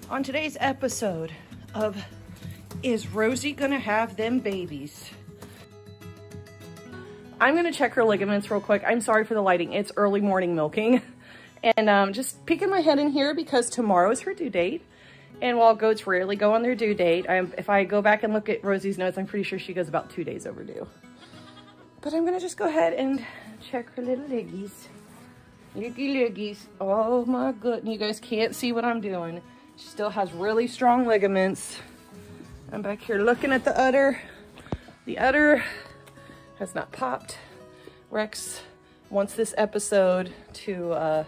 On today's episode of Is Rosie Gonna Have Them Babies? I'm gonna check her ligaments real quick. I'm sorry for the lighting. It's early morning milking. And just peeking my head in here because tomorrow is her due date. And while goats rarely go on their due date, if I go back and look at Rosie's notes, I'm pretty sure she goes about 2 days overdue. But I'm gonna just go ahead and check her little leggies. Leggy leggies. Oh my goodness, you guys can't see what I'm doing. She still has really strong ligaments. I'm back here looking at the udder. The udder has not popped. Rex wants this episode to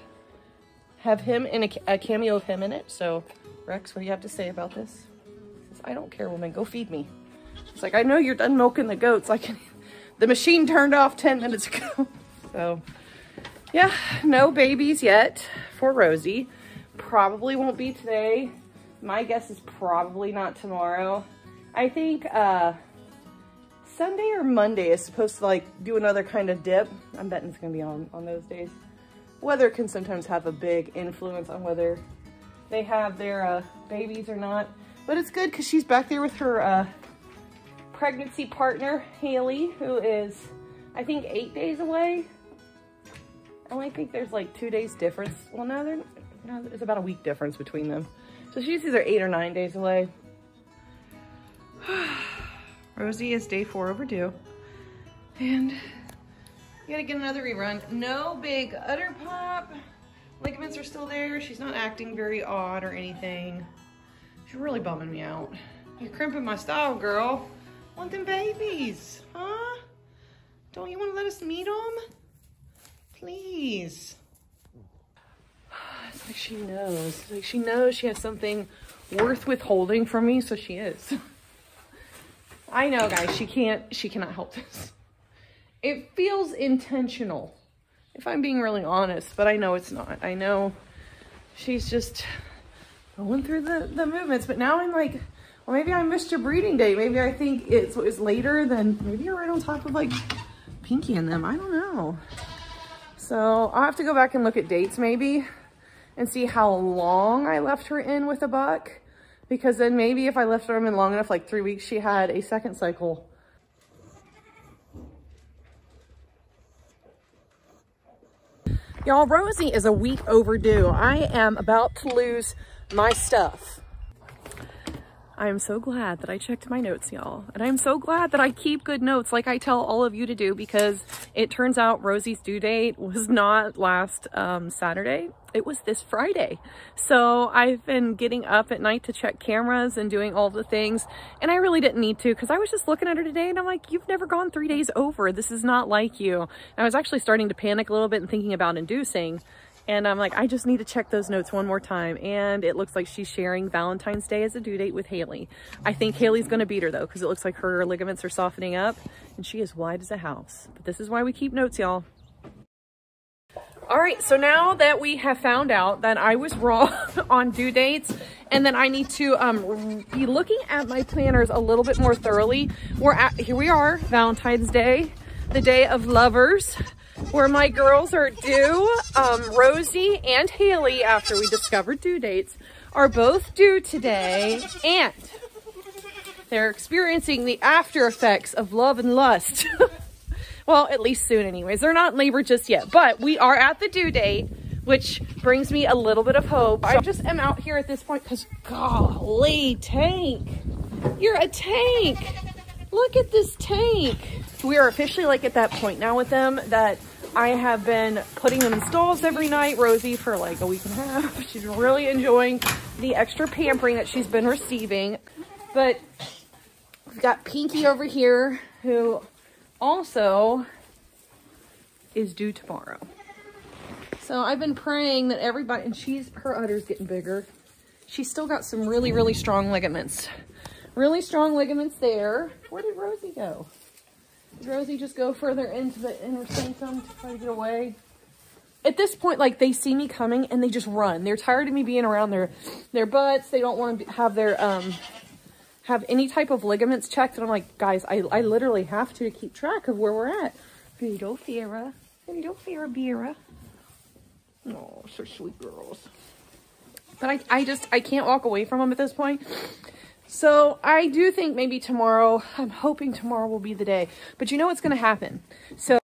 have him in a cameo of him in it. So Rex, what do you have to say about this? He says, I don't care, woman, go feed me. It's like, I know you're done milking the goats. The machine turned off 10 minutes ago. So yeah, no babies yet for Rosie. Probably won't be today. My guess is probably not tomorrow. I think Sunday or Monday is supposed to like do another kind of dip. I'm betting it's gonna be on those days. Weather can sometimes have a big influence on whether they have their babies or not. But it's good because she's back there with her pregnancy partner, Haley, who is, I think, 8 days away. I only think there's like 2 days difference. Well, no, it's about a week difference between them. So she's either 8 or 9 days away. Rosie is day 4 overdue. And you gotta get another rerun. No big udder pop. Ligaments are still there. She's not acting very odd or anything. She's really bumming me out. You're crimping my style, girl. Want them babies, huh? Don't you want to let us meet them? Please. It's like she knows. It's like she knows she has something worth withholding from me, so she is. I know, guys, she cannot help this. It feels intentional, if I'm being really honest, but I know it's not. I know she's just going through the movements, but now I'm like, well, maybe I missed your breeding day. Maybe I think it was later than, maybe you're right on top of like Pinky and them. I don't know. So I'll have to go back and look at dates maybe and see how long I left her in with a buck, because then maybe if I left her in long enough, like 3 weeks, she had a second cycle. Y'all, Rosie is a week overdue. I am about to lose my stuff. I am so glad that I checked my notes, y'all. And I'm so glad that I keep good notes like I tell all of you to do, because it turns out Rosie's due date was not last Saturday. It was this Friday. So I've been getting up at night to check cameras and doing all the things. And I really didn't need to, because I was just looking at her today and I'm like, you've never gone 3 days over. This is not like you. And I was actually starting to panic a little bit and thinking about inducing. And I'm like, I just need to check those notes one more time. And it looks like she's sharing Valentine's Day as a due date with Haley. I think Haley's gonna beat her though, because it looks like her ligaments are softening up and she is wide as a house. But this is why we keep notes, y'all. All right, so now that we have found out that I was wrong on due dates, and then I need to be looking at my planners a little bit more thoroughly. Here we are, Valentine's Day, the day of lovers, where my girls are due. Rosie and Haley, after we discovered due dates, are both due today, and they're experiencing the after effects of love and lust. Well, at least soon anyways. They're not in labor just yet, but we are at the due date, which brings me a little bit of hope. I just am out here at this point because, golly, Tank, you're a tank. Look at this tank. We are officially like at that point now with them that I have been putting them in stalls every night. Rosie for like a week and a half. She's really enjoying the extra pampering that she's been receiving. But we've got Pinky over here, who also is due tomorrow. So I've been praying that everybody, and her udder's getting bigger. She's still got some really, really strong ligaments. Really strong ligaments there. Where did Rosie go? Did Rosie just go further into the inner sanctum to try to get away? At this point, like, they see me coming and they just run. They're tired of me being around their butts. They don't want to have their, have any type of ligaments checked. And I'm like, guys, I literally have to keep track of where we're at. Hello, Fira. Hello, Fira Bira. Oh, so sweet girls. But I can't walk away from them at this point. So I do think maybe tomorrow, I'm hoping tomorrow will be the day. But you know what's going to happen? So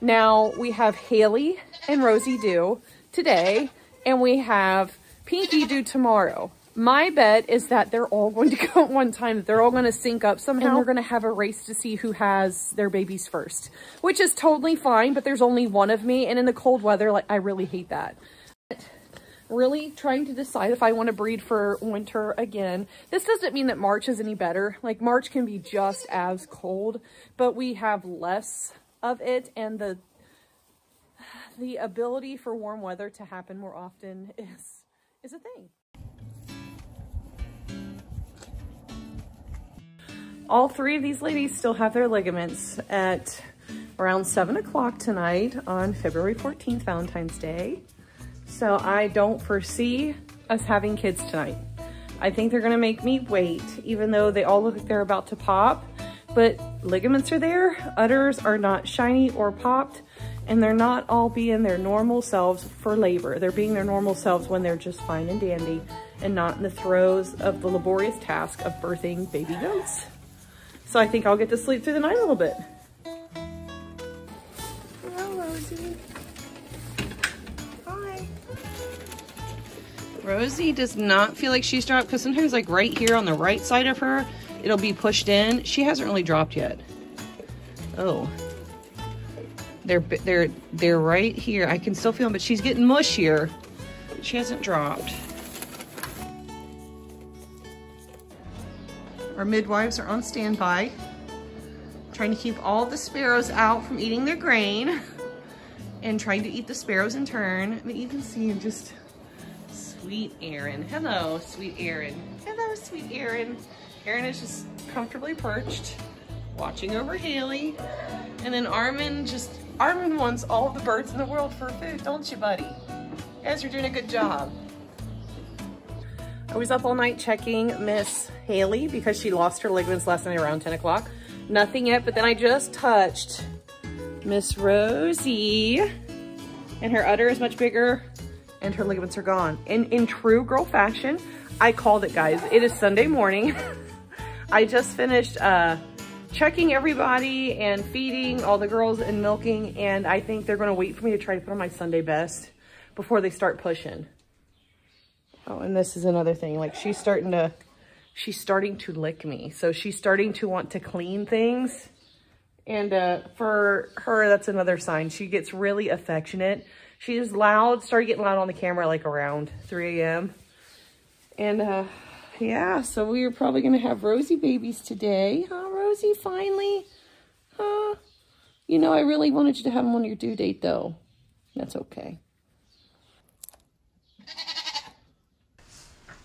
now we have Haley and Rosie due today, and we have Pinky due tomorrow. My bet is that they're all going to go at one time. They're all going to sync up somehow. And we're going to have a race to see who has their babies first, which is totally fine, but there's only one of me. And in the cold weather, like, I really hate that. Really trying to decide if I want to breed for winter again. This doesn't mean that March is any better. Like, March can be just as cold, but we have less of it, and the ability for warm weather to happen more often is a thing. All three of these ladies still have their ligaments at around 7 o'clock tonight on February 14th, Valentine's Day. So I don't foresee us having kids tonight. I think they're gonna make me wait, even though they all look like they're about to pop, but ligaments are there, udders are not shiny or popped, and they're not all being their normal selves for labor. They're being their normal selves when they're just fine and dandy and not in the throes of the laborious task of birthing baby goats. So I think I'll get to sleep through the night a little bit. Hello, Rosie. Hi. Rosie does not feel like she's dropped, because sometimes, like, right here on the right side of her, it'll be pushed in. She hasn't really dropped yet. Oh. They're right here. I can still feel them, but she's getting mushier. She hasn't dropped. Our midwives are on standby, trying to keep all the sparrows out from eating their grain and trying to eat the sparrows in turn. But you can see just sweet Erin. Hello, sweet Erin. Hello, sweet Erin. Erin is just comfortably perched, watching over Haley. And then Armin wants all the birds in the world for food, don't you, buddy? You guys are doing a good job. I was up all night checking Miss Haley because she lost her ligaments last night around 10 o'clock. Nothing yet, but then I just touched Miss Rosie, and her udder is much bigger and her ligaments are gone. In true girl fashion, I called it, guys. It is Sunday morning. I just finished checking everybody and feeding all the girls and milking, and I think they're gonna wait for me to try to put on my Sunday best before they start pushing. Oh, and this is another thing. Like, she's starting to lick me. So she's starting to want to clean things. And for her, that's another sign. She gets really affectionate. She is loud, started getting loud on the camera like around 3 a.m. And yeah, so we are probably gonna have Rosie babies today. Huh, Rosie, finally? Huh? You know, I really wanted you to have them on your due date though. That's okay.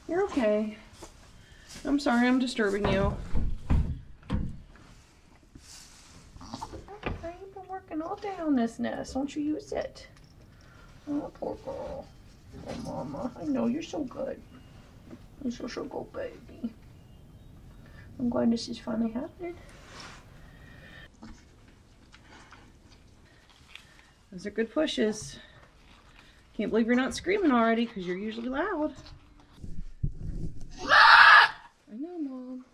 You're okay. I'm sorry I'm disturbing you. Okay, you've been working all day on this nest. Don't you use it? Oh, poor girl. Oh, mama. I know you're so good. You're so good, baby. I'm glad this is finally happening. Those are good pushes. Can't believe you're not screaming already, because you're usually loud. I know, Mom.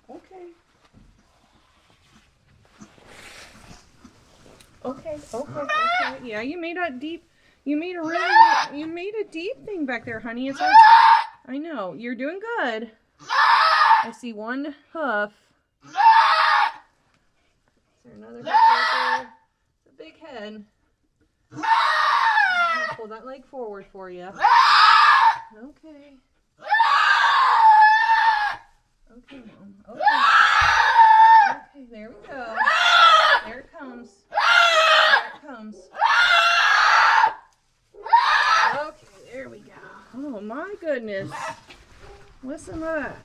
Okay. Okay. Yeah, you made a deep thing back there, honey. It's like, I know. You're doing good. I see one hoof. Is there another hoof right there? It's a big head. Pull that leg forward for you. Okay. Okay, Mom. Okay. Okay, there we go. There it comes. There it comes. Okay, there we go. Oh my goodness. Listen to that.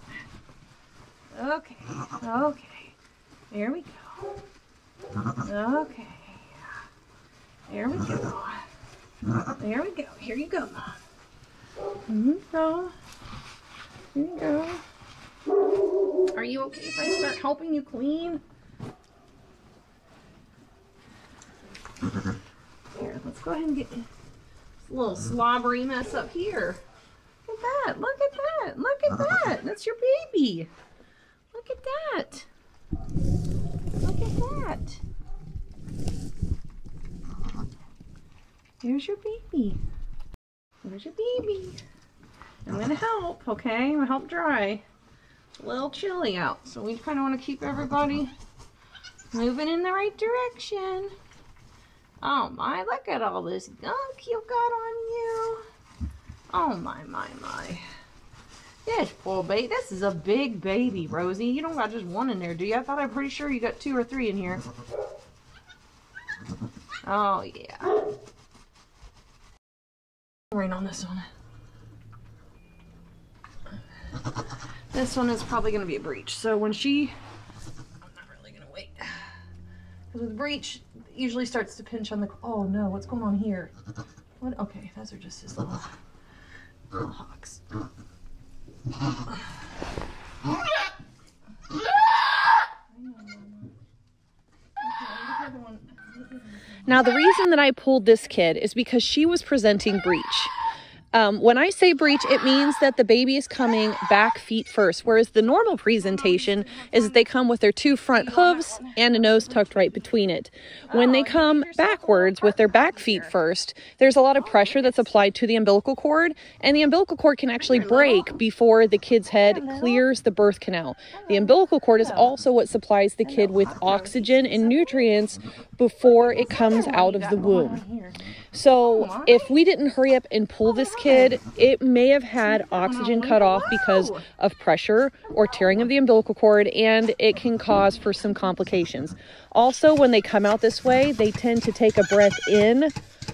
Okay. Okay. There we go. Okay. There we go. There we go. Here you go, Mom. Here you go. Here you go. Are you okay if I start helping you clean? Here, let's go ahead and get little slobbery mess up here. Look at that. Look at that. Look at that. That's your baby. Look at that. Look at that. Here's your baby. Here's your baby. I'm going to help, okay? I'm going to help dry. It's a little chilly out, so we kind of want to keep everybody moving in the right direction. Oh my, look at all this gunk you got on you. Oh my, my, my. This poor baby. This is a big baby, Rosie. You don't got just one in there, do you? I thought I'm pretty sure you got 2 or 3 in here. Oh, yeah. Rain on this one. This one is probably going to be a breech. So when she... I'm not really going to wait. Because with breech, it usually starts to pinch on the... Oh no, what's going on here? What? Okay, those are just his little hawks. Now the reason that I pulled this kid is because she was presenting breech. When I say breech, it means that the baby is coming back feet first, whereas the normal presentation is that they come with their 2 front hooves and a nose tucked right between it. When they come backwards with their back feet first, there's a lot of pressure that's applied to the umbilical cord, and the umbilical cord can actually break before the kid's head clears the birth canal. The umbilical cord is also what supplies the kid with oxygen and nutrients before it comes out of the womb. So if we didn't hurry up and pull this kid, it may have had oxygen cut off because of pressure or tearing of the umbilical cord, and it can cause for some complications. Also, when they come out this way, they tend to take a breath in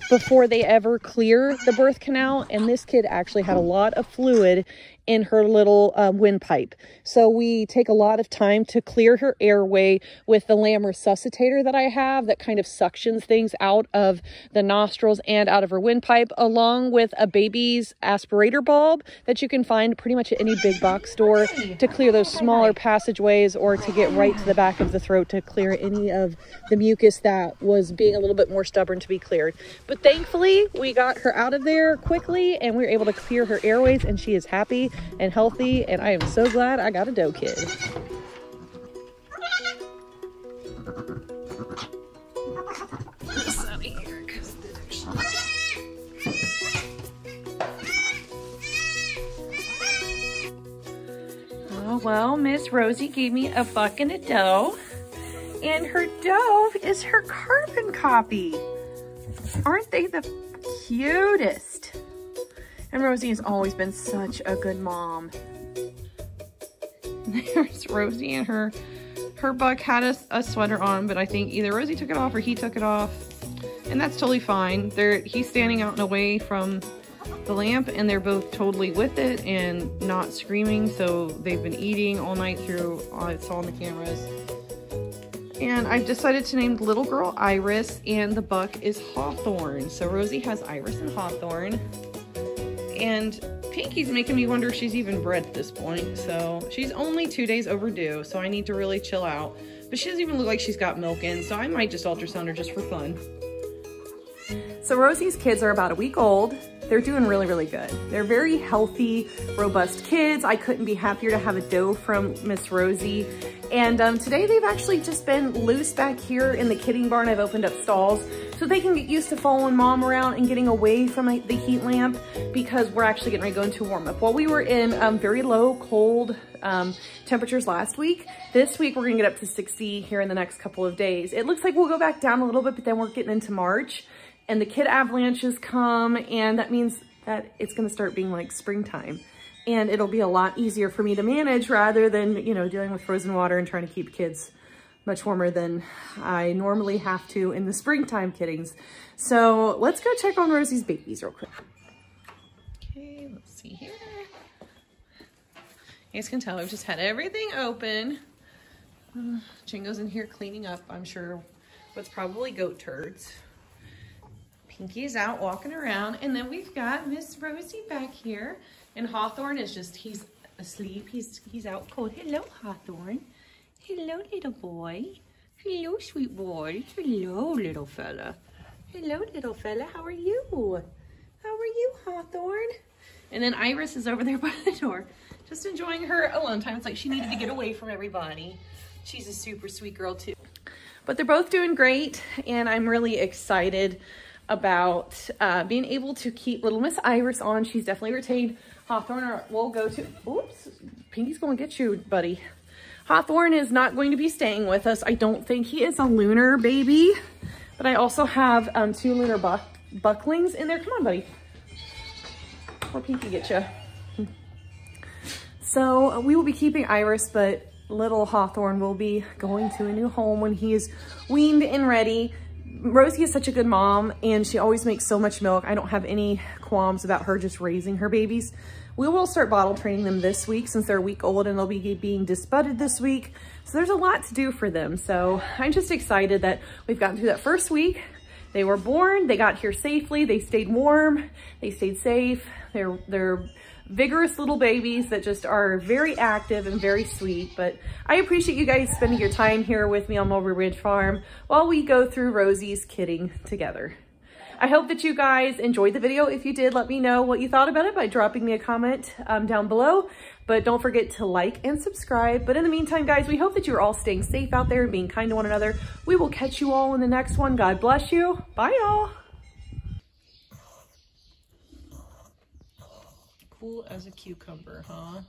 before they ever clear the birth canal, and this kid actually had a lot of fluid in her little windpipe. So we take a lot of time to clear her airway with the lamb resuscitator that I have that kind of suctions things out of the nostrils and out of her windpipe, along with a baby's aspirator bulb that you can find pretty much at any big box store to clear those smaller passageways or to get right to the back of the throat to clear any of the mucus that was being a little bit more stubborn to be cleared. But thankfully, we got her out of there quickly and we were able to clear her airways, and she is happy and healthy, and I am so glad I got a doe kid. Oh, well, Miss Rosie gave me a buck and a doe, and her doe is her carbon copy. Aren't they the cutest? And Rosie has always been such a good mom. There's Rosie, and her buck had a sweater on, but I think either Rosie took it off or he took it off. And that's totally fine. He's standing out and away from the lamp, and they're both totally with it and not screaming. So they've been eating all night through. It's all on the cameras. And I've decided to name the little girl Iris, and the buck is Hawthorne. So Rosie has Iris and Hawthorne. And Pinky's making me wonder if she's even bred at this point. So she's only 2 days overdue, so I need to really chill out. But she doesn't even look like she's got milk in, so I might just ultrasound her just for fun. So Rosie's kids are about a week old. They're doing really, really good. They're very healthy, robust kids. I couldn't be happier to have a doe from Miss Rosie. And today they've actually just been loose back here in the kidding barn. I've opened up stalls so they can get used to following mom around and getting away from the heat lamp, because we're actually getting ready to go into warm up. While we were in very low, cold temperatures last week, this week we're gonna get up to 60 here in the next couple of days. It looks like we'll go back down a little bit, but then we're getting into March and the kid avalanches come, and that means that it's gonna start being like springtime. And it'll be a lot easier for me to manage rather than, you know, dealing with frozen water and trying to keep kids much warmer than I normally have to in the springtime kiddings. So let's go check on Rosie's babies real quick. Okay, let's see here. You guys can tell I've just had everything open. Jingo's in here cleaning up, I'm sure, what's probably goat turds. Pinky's out walking around, and then we've got Miss Rosie back here, and Hawthorne is just, he's asleep. He's out cold. Hello, Hawthorne. Hello, little boy. Hello, sweet boy. Hello, little fella. Hello, little fella. How are you? How are you, Hawthorne? And then Iris is over there by the door, just enjoying her alone time. It's like she needed to get away from everybody. She's a super sweet girl too. But they're both doing great, and I'm really excited about being able to keep little Miss Iris on. She's definitely retained. Hawthorne will go to, oops, Pinky's going to get you, buddy. Hawthorne is not going to be staying with us. I don't think he is a lunar baby, but I also have 2 lunar bucklings in there. Come on, buddy. Or Pinky get you. So we will be keeping Iris, but little Hawthorne will be going to a new home when he is weaned and ready. Rosie is such a good mom, and she always makes so much milk. I don't have any qualms about her just raising her babies. We will start bottle training them this week since they're a week old, and they'll be being disbudded this week. So there's a lot to do for them. So I'm just excited that we've gotten through that first week. They were born, they got here safely, they stayed warm, they stayed safe. They're vigorous little babies that just are very active and very sweet. But I appreciate you guys spending your time here with me on Mulberry Ridge Farm while we go through Rosie's kidding together. I hope that you guys enjoyed the video. If you did, let me know what you thought about it by dropping me a comment down below. But don't forget to like and subscribe. But in the meantime, guys, we hope that you're all staying safe out there and being kind to one another. We will catch you all in the next one. God bless you. Bye, y'all. Cool as a cucumber, huh?